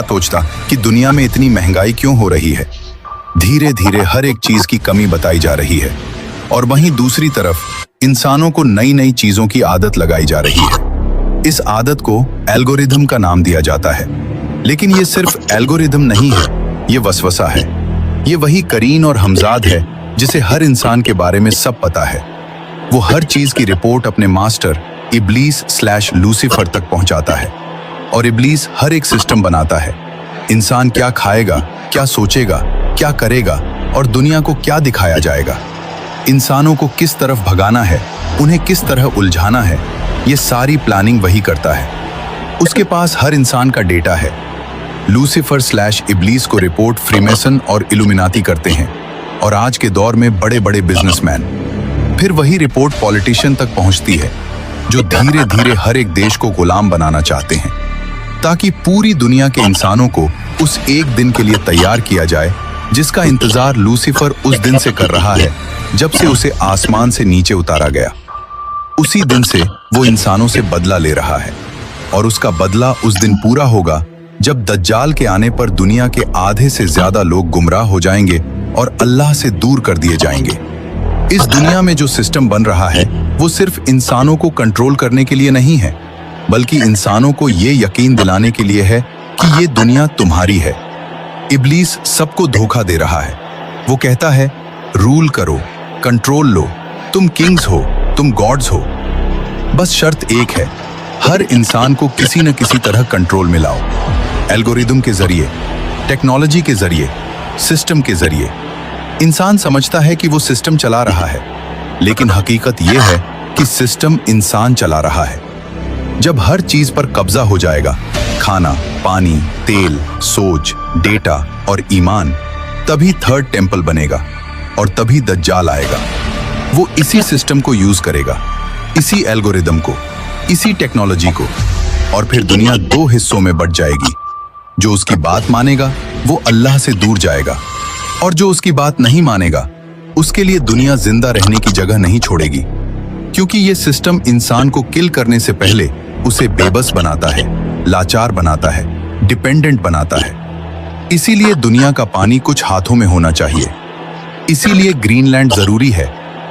सोचता कि दुनिया में इतनी महंगाई क्यों हो रही है। धीरे धीरे हर एक चीज की कमी बताई जा रही है और वहीं दूसरी तरफ इंसानों को नई नई चीजों की आदत लगाई जा रही है। इस आदत को एल्गोरिदम का नाम दिया जाता है, लेकिन ये सिर्फ एल्गोरिदम नहीं है, ये वसवसा है। ये वही करीन और हमजाद है जिसे हर इंसान के बारे में सब पता है। वो हर चीज की रिपोर्ट अपने मास्टर इब्लीस/लूसीफर तक पहुंचाता है और इब्लीस हर एक सिस्टम बनाता है। इंसान क्या खाएगा, क्या सोचेगा, क्या करेगा और दुनिया को क्या दिखाया जाएगा, इंसानों को किस तरफ भगाना है, उन्हें किस तरह उलझाना है, ये सारी प्लानिंग वही करता है। उसके पास हर इंसान का डेटा है। लूसीफर/इब्लीस को रिपोर्ट फ्रीमेसन और इल्यूमिनाती करते हैं और आज के दौर में बड़े बड़े बिजनेसमैन। फिर वही रिपोर्ट पॉलिटिशियन तक पहुंचती है जो धीरे धीरे हर एक देश को गुलाम बनाना चाहते हैं ताकि पूरी दुनिया के इंसानों को उस एक दिन के लिए तैयार किया जाए जिसका इंतजार लूसीफर उस दिन से कर रहा है जब से उसे आसमान से नीचे उतारा गया। उसी दिन से वो इंसानों से बदला ले रहा है और उसका बदला उस दिन पूरा होगा जब दज्जाल के आने पर दुनिया के आधे से ज्यादा लोग गुमराह हो जाएंगे और अल्लाह से दूर कर दिए जाएंगे। इस दुनिया में जो सिस्टम बन रहा है वो सिर्फ इंसानों को कंट्रोल करने के लिए नहीं है, बल्कि इंसानों को ये यकीन दिलाने के लिए है कि ये दुनिया तुम्हारी है। इब्लीस सबको धोखा दे रहा है। वो कहता है रूल करो, कंट्रोल लो, तुम किंग्स हो, तुम गॉड्स हो। बस शर्त एक है, हर इंसान को किसी न किसी तरह कंट्रोल में लाओ। एल्गोरिदम के जरिए, टेक्नोलॉजी के जरिए, सिस्टम के जरिए। इंसान समझता है कि वो सिस्टम चला रहा है, लेकिन हकीकत यह है कि सिस्टम इंसान चला रहा है। जब हर चीज पर कब्जा हो जाएगा, खाना, पानी, तेल, सोच, डेटा और ईमान, तभी थर्ड टेंपल बनेगा और तभी दज्जाल आएगा। वो इसी सिस्टम को यूज करेगा, इसी एल्गोरिदम को, इसी टेक्नोलॉजी को, और फिर दुनिया दो हिस्सों में बंट जाएगी। जो उसकी बात मानेगा वो अल्लाह से दूर जाएगा और जो उसकी बात नहीं मानेगा उसके लिए दुनिया जिंदा रहने की जगह नहीं छोड़ेगी, क्योंकि ये सिस्टम इंसान को किल करने से पहले उसे बेबस बनाता है, लाचार बनाता है, डिपेंडेंट बनाता है। इसीलिए दुनिया का पानी कुछ हाथों में होना चाहिए। इसीलिए ग्रीनलैंड जरूरी है,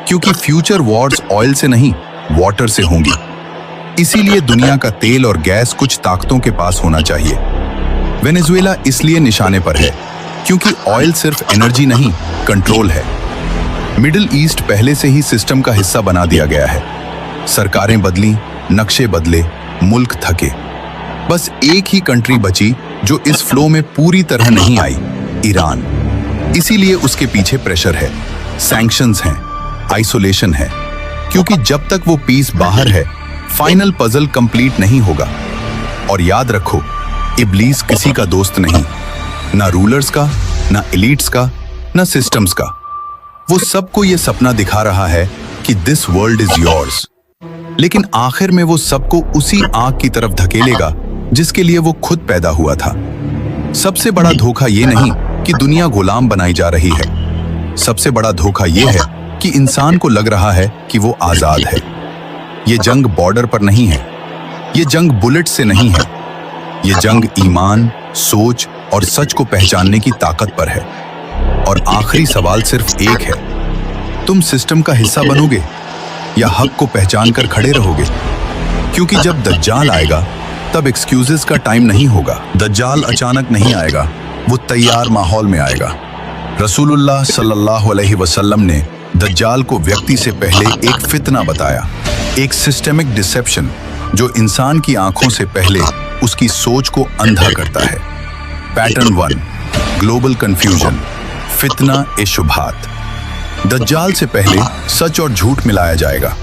क्योंकि फ्यूचर वॉर्स ऑयल से नहीं, वाटर से होंगी। इसीलिए दुनिया का तेल और गैस कुछ ताकतों के पास होना चाहिए। वेनेजुएला इसलिए निशाने पर है क्योंकि ऑयल सिर्फ एनर्जी नहीं, कंट्रोल है। मिडिल ईस्ट पहले से ही सिस्टम का हिस्सा बना दिया गया है। सरकारें बदली, नक्शे बदले, मुल्क थके। बस एक ही कंट्री बची जो इस फ्लो में पूरी तरह नहीं आई, ईरान। इसीलिए उसके पीछे प्रेशर है, सैंक्शंस हैं, आइसोलेशन है, क्योंकि जब तक वो पीस बाहर है फाइनल पजल कंप्लीट नहीं होगा। और याद रखो, इब्लीस किसी का दोस्त नहीं, ना रूलर्स का, ना एलीट्स का, ना सिस्टम्स का। वो सबको ये सपना दिखा रहा है कि दिस वर्ल्ड इज योर्स, लेकिन आखिर में वो सबको उसी आग की तरफ धकेलेगा जिसके लिए वो खुद पैदा हुआ था। सबसे बड़ा धोखा ये नहीं कि दुनिया गुलाम बनाई जा रही है, सबसे बड़ा धोखा ये है कि इंसान को लग रहा है कि वो आजाद है। ये जंग बॉर्डर पर नहीं है, ये जंग बुलेट से नहीं है, ये जंग ईमान, सोच और सच को पहचानने की ताकत पर है। और आखिरी सवाल सिर्फ एक है, तुम सिस्टम का हिस्सा बनोगे या हक को पहचान कर खड़े रहोगे? क्योंकि जब दज्जाल आएगा तब एक्सक्यूजेस का टाइम नहीं होगा। दज्जाल अचानक नहीं आएगा, वो तैयार माहौल में आएगा। रसूलुल्लाह सल्लल्लाहु अलैहि वसल्लम ने दज्जाल को व्यक्ति से पहले एक फितना बताया, एक सिस्टेमिक डिसेप्शन जो इंसान की आंखों से पहले उसकी सोच को अंधा करता है। पैटर्न 1, ग्लोबल कंफ्यूजन, फितना ए शुभात। दज्जाल से पहले सच और झूठ मिलाया जाएगा।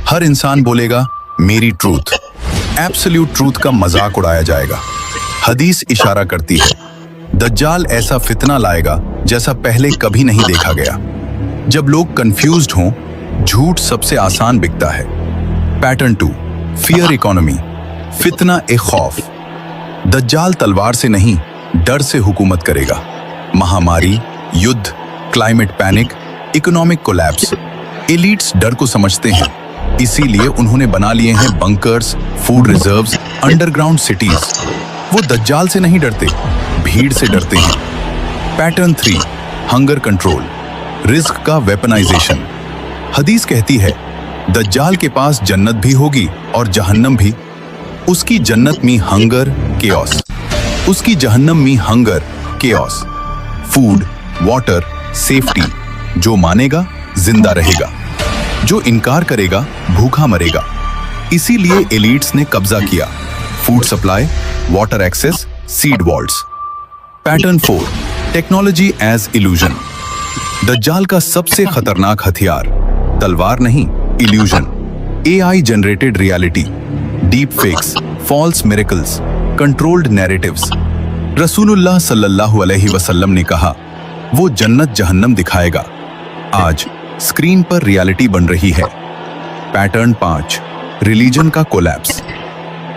हर इंसान बोलेगा मेरी ट्रूथ, एब्सोल्यूट ट्रूथ का मजाक उड़ाया जाएगा। हदीस इशारा करती है दज्जाल ऐसा फितना लाएगा जैसा पहले कभी नहीं देखा गया। जब लोग कंफ्यूज्ड हों, झूठ सबसे आसान बिकता है। पैटर्न 2, फियर इकोनॉमी, फितना ए खौफ। दज्जाल तलवार से नहीं, डर से हुकूमत करेगा। महामारी, युद्ध, climate panic, economic collapse. Elites डर को समझते हैं, इसीलिए उन्होंने बना लिए हैं bunkers, food reserves, underground cities. वो दज्जाल से नहीं डरते, भीड़ से डरते हैं। पैटर्न 3, हंगर कंट्रोल, रिस्क का वेपनाइजेशन। हदीस कहती है, दज्जाल के पास जन्नत भी होगी और जहन्नम भी। उसकी जन्नत में हंगर, केओस, उसकी जहन्नम में hunger, chaos. Food, water, safety. जो मानेगा जिंदा रहेगा, जो इनकार करेगा भूखा मरेगा। इसीलिए एलीट्स ने कब्जा किया। Food supply, water access, seed vaults. Pattern 4, technology age illusion. दज्जाल का सबसे खतरनाक हथियार तलवार नहीं, illusion. AI generated reality, deep fakes, false miracles, controlled narratives. रसूलुल्लाह सल्लल्लाहु अलैहि वसल्लम ने कहा, वो जन्नत जहन्नम दिखाएगा। आज स्क्रीन पर रियलिटी बन रही है। पैटर्न 5, रिलीजन का कोलैप्स।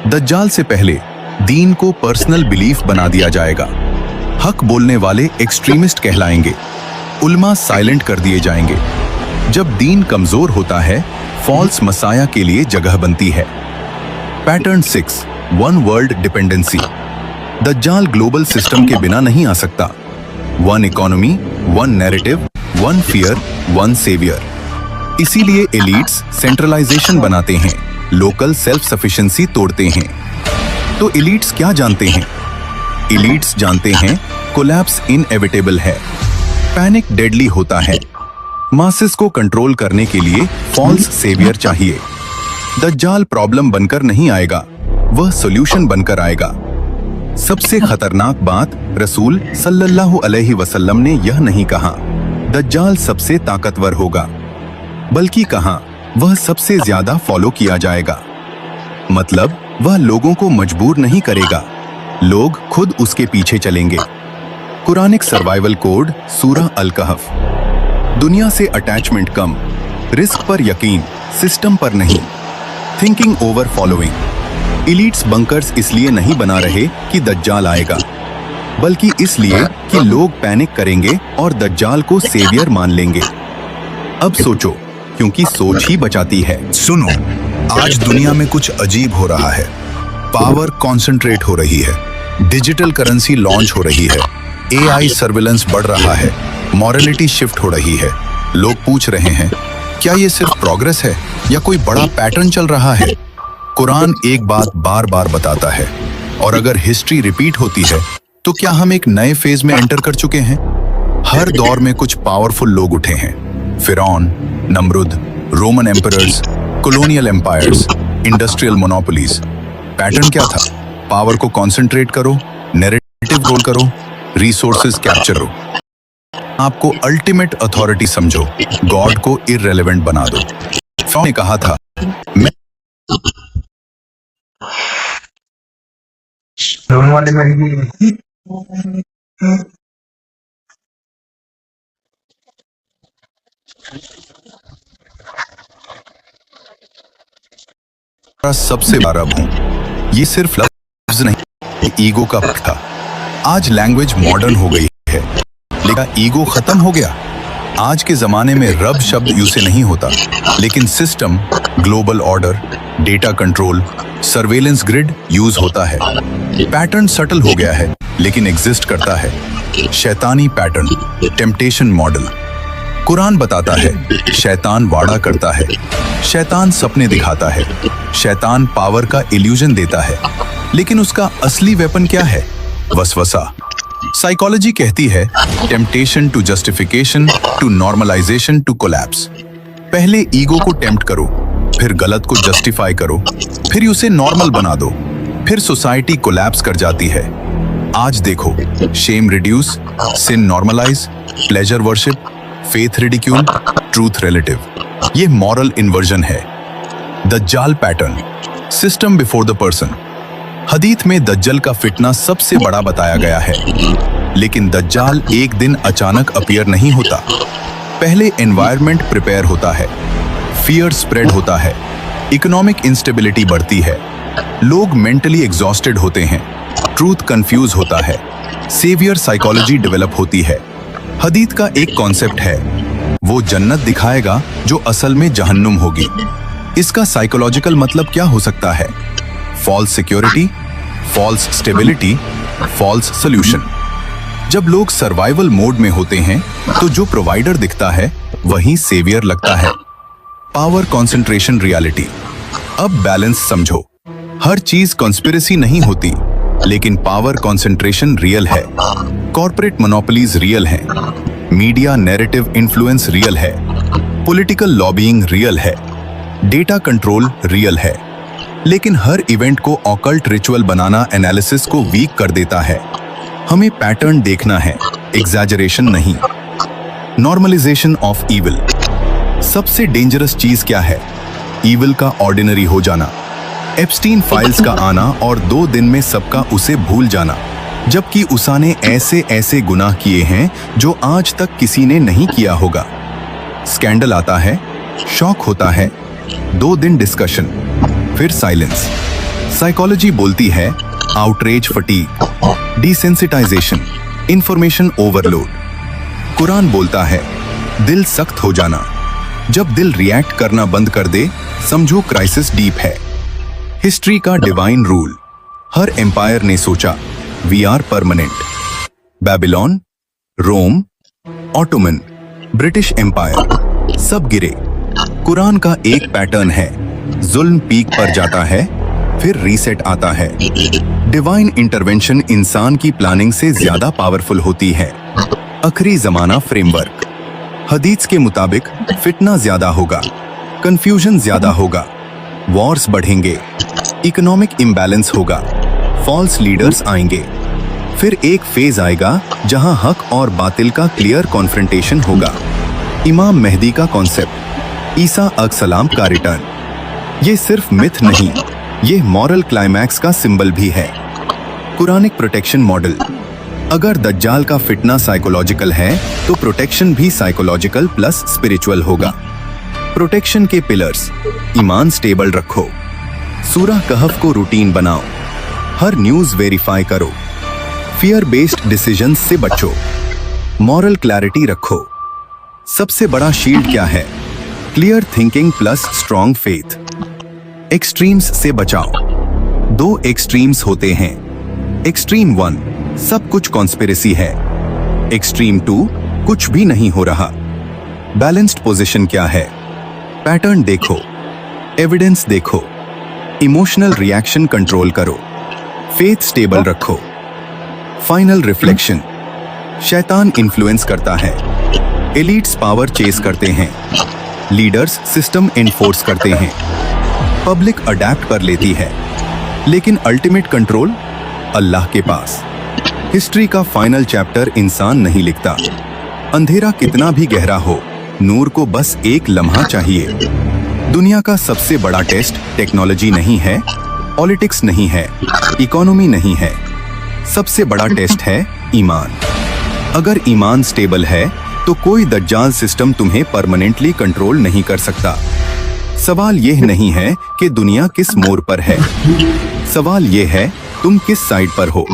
दज्जाल से पहले दीन को पर्सनल बिलीफ बना दिया जाएगा। हक बोलने वाले एक्सट्रीमिस्ट कहलाएंगे, उल्मा साइलेंट कर दिए जाएंगे। जब दीन कमजोर होता है, फॉल्स मसाया के लिए जगह बनती है। Pattern 6, one world dependency. दज्जाल ग्लोबल सिस्टम के बिना नहीं आ सकता। One economy, one narrative, one fear, one saviour. इसीलिए एलीट्स सेंट्रलाइजेशन बनाते हैं, लोकल सेल्फ सफिशिएंसी तोड़ते हैं। तो एलीट्स क्या जानते हैं? एलीट्स जानते हैं कोलैप्स इनएविटेबल है, पैनिक डेडली होता है। मासेस को कंट्रोल करने के लिए फॉल्स सेवियर चाहिए। दज्जाल प्रॉब्लम बनकर नहीं आएगा, वह सॉल्यूशन बनकर आएगा। सबसे खतरनाक बात, रसूल सल्लल्लाहु अलैहि वसल्लम ने यह नहीं कहा दज्जाल सबसे ताकतवर होगा, बल्कि कहा वह सबसे ज्यादा फॉलो किया जाएगा। मतलब वह लोगों को मजबूर नहीं करेगा, लोग खुद उसके पीछे चलेंगे। कुरानिक सर्वाइवल कोड, सूरह अल-कहफ। दुनिया से अटैचमेंट कम, रिस्क पर यकीन, सिस्टम पर नहीं। Thinking over following. Elites bunkers इसलिए नहीं बना रहे कि दज्जाल आएगा, बल्कि इसलिए कि लोग पैनिक करेंगे और दज्जाल को सेवियर मान लेंगे। अब सोचो, क्योंकि सोच ही बचाती है। सुनो, आज दुनिया में कुछ अजीब हो रहा है। पावर कॉन्सेंट्रेट हो रही है, डिजिटल करेंसी लॉन्च हो रही है, AI सर्विलेंस बढ़ रहा है, मॉरलिटी शिफ्ट हो रही है। लोग पूछ रहे हैं, क्या ये सिर्फ प्रोग्रेस है या कोई बड़ा पैटर्न चल रहा है? कुरान एक बात बार बार बताता है, और अगर हिस्ट्री रिपीट होती है तो क्या हम एक नए फेज में एंटर कर चुके हैं? हर दौर में कुछ पावरफुल लोग उठे हैं। फिरौन, नमरुद, Roman emperors, colonial empires, industrial monopolies. Pattern क्या था? पावर को कॉन्सेंट्रेट करो, नैरेटिव रोल करो, रिसोर्सेज कैप्चर करो, आपको अल्टीमेट अथॉरिटी समझो, गॉड को इररिलेवेंट बना दो। फिरौन ने कहा था, मैं सबसे बड़ा रब हूं। ये सिर्फ लफ्ज नहीं, ईगो का पक्ष था। आज लैंग्वेज मॉडर्न हो गई है, लेकिन ईगो खत्म हो गया। आज के जमाने में रब शब्द यूज से नहीं होता, लेकिन system, global order, data control, surveillance grid use होता है। पैटर्न सटल हो गया है, लेकिन एग्जिस्ट करता है। शैतानी पैटर्न, टेम्पटेशन मॉडल। कुरान बताता है, शैतान वादा करता है, शैतान सपने दिखाता है, शैतान पावर का इल्यूजन देता है, लेकिन उसका असली वेपन क्या है? वसवसा। साइकोलॉजी कहती है, temptation to justification to normalisation to collapse. पहले ईगो को टेम्प्ट करो, फिर गलत को जस्टिफाई करो, फिर उसे नॉर्मल बना दो, फिर सोसाइटी कोलैप्स कर जाती है। आज देखो, shame reduce, sin normalise, pleasure worship, faith ridicule, truth relative. ये मॉरल इन्वर्जन है। दज्जाल pattern, system before the person. हदीथ में दज्जल का फिटना सबसे बड़ा बताया गया है, लेकिन दज्जाल एक दिन अचानक अपीयर नहीं होता। पहले एनवायरनमेंट प्रिपेयर होता है, फियर स्प्रेड होता है, इकोनॉमिक इंस्टेबिलिटी बढ़ती है, लोग मेंटली एग्जॉस्टेड होते हैं, ट्रूथ कंफ्यूज होता है, सेवियर साइकोलॉजी डेवलप होती है। हदीथ का एक कॉन्सेप्ट है, वो जन्नत दिखाएगा जो असल में जहन्नुम होगी। इसका साइकोलॉजिकल मतलब क्या हो सकता है? False security, false stability, false solution. जब लोग सर्वाइवल मोड में होते हैं तो जो प्रोवाइडर दिखता है वही सेवियर लगता है। Power concentration reality. अब बैलेंस समझो। हर चीज कॉन्स्पिरेसी नहीं होती, लेकिन पावर कंसंट्रेशन रियल है। कॉर्पोरेट मोनोपोलीज रियल हैं, मीडिया नैरेटिव इन्फ्लुएंस रियल है, पॉलिटिकल लॉबिंग रियल है, डेटा कंट्रोल रियल है। लेकिन हर इवेंट को ऑकल्ट रिचुअल बनाना एनालिसिस को वीक कर देता है। हमें पैटर्न देखना है, एग्जैजरेशन नहीं। Normalisation of evil. सबसे डेंजरस चीज क्या है? ईविल का ऑर्डिनरी हो जाना, एप्स्टीन फाइल्स का आना और 2 दिन में सबका उसे भूल जाना, जबकि उसने ऐसे ऐसे गुनाह किए हैं जो आज तक किसी ने नहीं किया होगा। स्कैंडल आता है, शॉक होता है, 2 दिन डिस्कशन, फिर साइलेंस। साइकोलॉजी बोलती है outrage fatigue, desensitisation, information overload. Quran बोलता है दिल सख्त हो जाना। जब दिल रिएक्ट करना बंद कर दे, समझो क्राइसिस डीप है। हिस्ट्री का डिवाइन रूल। हर एम्पायर ने सोचा we are permanent. Babylon, Rome, Ottoman, British empire, सब गिरे। कुरान का एक पैटर्न है, जुल्म पीक पर जाता है, फिर रीसेट आता है। डिवाइन इंटरवेंशन इंसान की प्लानिंग से ज्यादा पावरफुल होती है। आखिरी जमाना फ्रेमवर्क। हदीस के मुताबिक फितना ज्यादा होगा, कंफ्यूजन ज्यादा होगा, वॉर्स बढ़ेंगे, इकोनॉमिक इम्बैलेंस होगा, फॉल्स लीडर्स आएंगे। फिर एक फेज आएगा जहां हक और बातिल का क्लियर कॉन्फ्रंटेशन होगा। इमाम मेहदी का कॉन्सेप्ट, ईसा अलैहिस्सलाम का रिटर्न। ये सिर्फ मिथ नहीं, ये मॉरल क्लाइमैक्स का सिंबल भी है। Quranic protection model. अगर दज्जाल का फितना साइकोलॉजिकल है तो प्रोटेक्शन भी साइकोलॉजिकल प्लस स्पिरिचुअल होगा। प्रोटेक्शन के पिलर्स। ईमान स्टेबल रखो, सूरह कहफ को रूटीन बनाओ, हर न्यूज वेरीफाई करो, फियर बेस्ड डिसीजंस से बचो, मॉरल क्लैरिटी रखो। सबसे बड़ा शील्ड क्या है? Clear thinking plus strong faith. Extremes से बचाओ। 2 एक्सट्रीम्स होते हैं। एक्सट्रीम 1 सब कुछ कॉन्स्पिरेसी है, एक्सट्रीम 2 कुछ भी नहीं हो रहा। बैलेंस्ड पोजीशन क्या है? पैटर्न देखो, एविडेंस देखो, इमोशनल रिएक्शन कंट्रोल करो, फेथ स्टेबल रखो। Final reflection. शैतान इन्फ्लुएंस करता है, एलीट्स पावर चेस करते हैं, लीडर्स सिस्टम एनफोर्स करते हैं, पब्लिक अडैप्ट कर लेती है, लेकिन अल्टीमेट कंट्रोल अल्लाह के पास। हिस्ट्री का फाइनल चैप्टर इंसान नहीं लिखता। अंधेरा कितना भी गहरा हो, नूर को बस एक लम्हा चाहिए। दुनिया का सबसे बड़ा टेस्ट टेक्नोलॉजी नहीं है, पॉलिटिक्स नहीं है, इकोनॉमी नहीं है। सबसे बड़ा टेस्ट है ईमान। अगर ईमान स्टेबल है तो कोई दज्जाल सिस्टम तुम्हें परमानेंटली कंट्रोल नहीं कर सकता। सवाल यह नहीं है कि दुनिया किस मोड़ पर है, सवाल यह है तुम किस साइड पर हो।